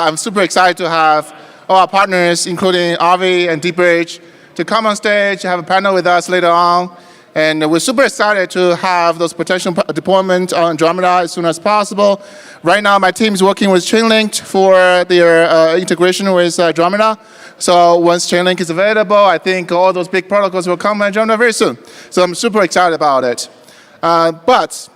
I'm super excited to have all our partners, including Avi and DeepBridge, to come on stage, have a panel with us later on. And we're super excited to have those potential deployments on Andromeda as soon as possible. Right now, my team is working with Chainlink for their integration with Andromeda. So once Chainlink is available, I think all those big protocols will come on Andromeda very soon. So I'm super excited about it. But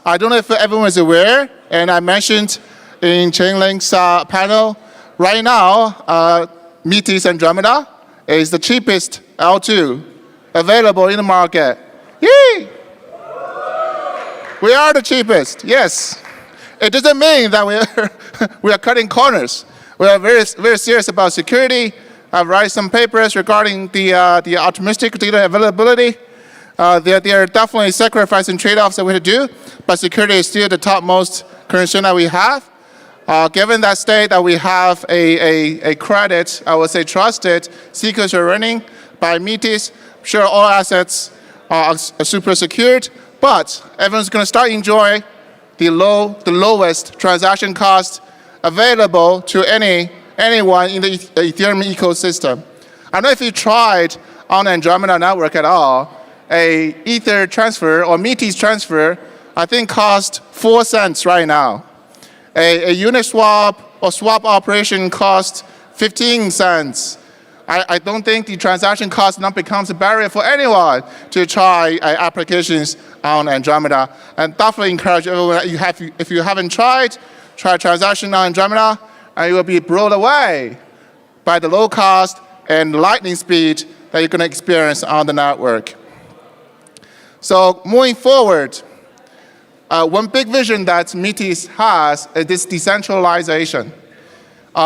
I don't know if everyone is aware, and I mentioned in Chainlink's panel, right now, Metis Andromeda is the cheapest L2 available in the market. Yay! We are the cheapest, yes. It doesn't mean that we are cutting corners. We are very, very serious about security. I've written some papers regarding the optimistic data availability. There are definitely sacrifices and trade-offs that we have to do, but security is still the topmost concern that we have. Given that state that we have a credit, I would say trusted, sequencer running by Metis, sure all assets are super secured, but everyone's going to start enjoying the lowest transaction cost available to anyone in the Ethereum ecosystem. I don't know if you tried on Andromeda network at all, a Ether transfer or Metis transfer, I think cost 4 cents right now. A unit swap or swap operation costs 15 cents. I don't think the transaction cost now becomes a barrier for anyone to try applications on Andromeda. And definitely encourage everyone, if you haven't tried, try transaction on Andromeda, and you will be blown away by the low cost and lightning speed that you're going to experience on the network. So moving forward, one big vision that Metis has is this decentralization.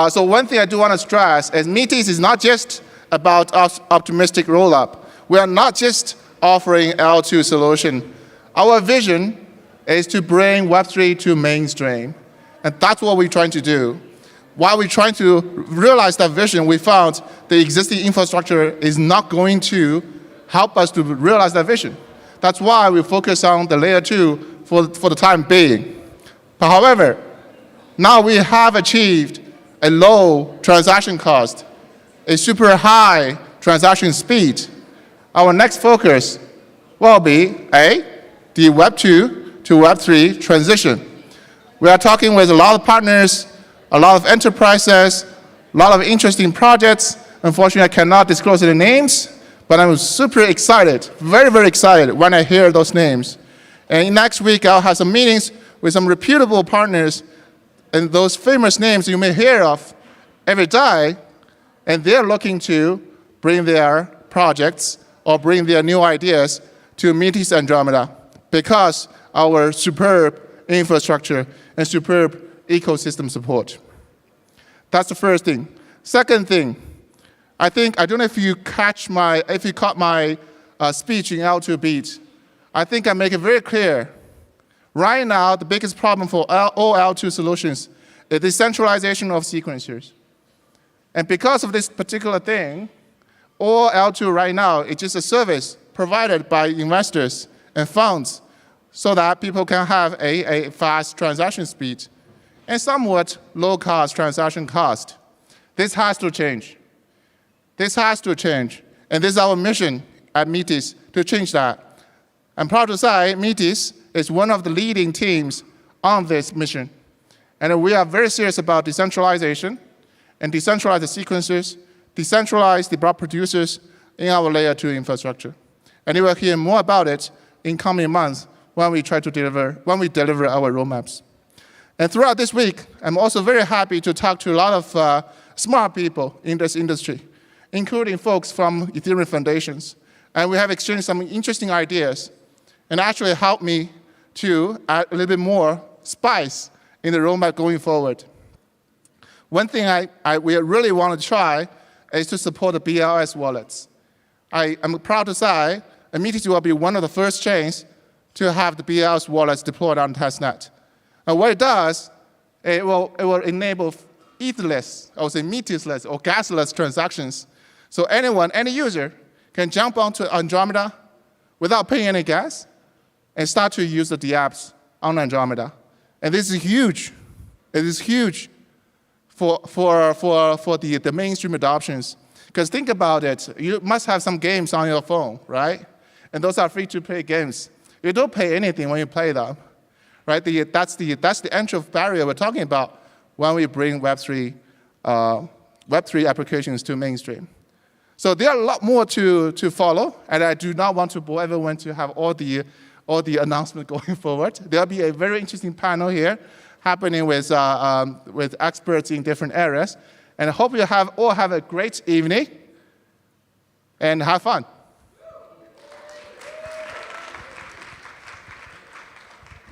So one thing I do want to stress is Metis is not just about optimistic rollup. We are not just offering L2 solution. Our vision is to bring Web3 to mainstream. And that's what we're trying to do. While we're trying to realize that vision, we found the existing infrastructure is not going to help us to realize that vision. That's why we focus on the layer 2 for the time being. But however, now we have achieved a low transaction cost, a super high transaction speed. Our next focus will be the Web 2 to Web 3 transition. We are talking with a lot of partners, a lot of enterprises, a lot of interesting projects. Unfortunately, I cannot disclose any names, but I'm super excited, very, very excited when I hear those names. And next week, I'll have some meetings with some reputable partners, and those famous names you may hear of every day, and they're looking to bring their projects or bring their new ideas to Metis Andromeda because our superb infrastructure and superb ecosystem support. That's the first thing. Second thing, I don't know if you caught my speech in L2 Beat. I think I make it very clear. Right now, the biggest problem for all L2 solutions is the centralization of sequencers. And because of this particular thing, all L2 right now is just a service provided by investors and funds so that people can have a fast transaction speed and somewhat low-cost transaction cost. This has to change. This has to change. And this is our mission at Metis to change that. I'm proud to say Metis is one of the leading teams on this mission. And we are very serious about decentralization and decentralize the sequencers, decentralize the block producers in our layer 2 infrastructure. And you will hear more about it in coming months when we deliver our roadmaps. And throughout this week, I'm also very happy to talk to a lot of smart people in this industry, including folks from Ethereum foundations. And we have exchanged some interesting ideas and actually helped me to add a little bit more spice in the roadmap going forward. One thing we really want to try is to support the BLS wallets. I'm proud to say that Metis will be one of the first chains to have the BLS wallets deployed on testnet. And what it does, it will enable etherless, I would say Metisless or gasless transactions. So any user can jump onto Andromeda without paying any gas and start to use the dApps on Andromeda. And this is huge. It is huge for the mainstream adoptions. Because think about it, you must have some games on your phone, right? And those are free-to-play games. You don't pay anything when you play them, right? That's the entry barrier we're talking about when we bring Web3 applications to mainstream. So there are a lot more to follow, and I do not want to bore everyone to have all the announcements going forward. There'll be a very interesting panel here happening with experts in different areas. And I hope you all have a great evening and have fun.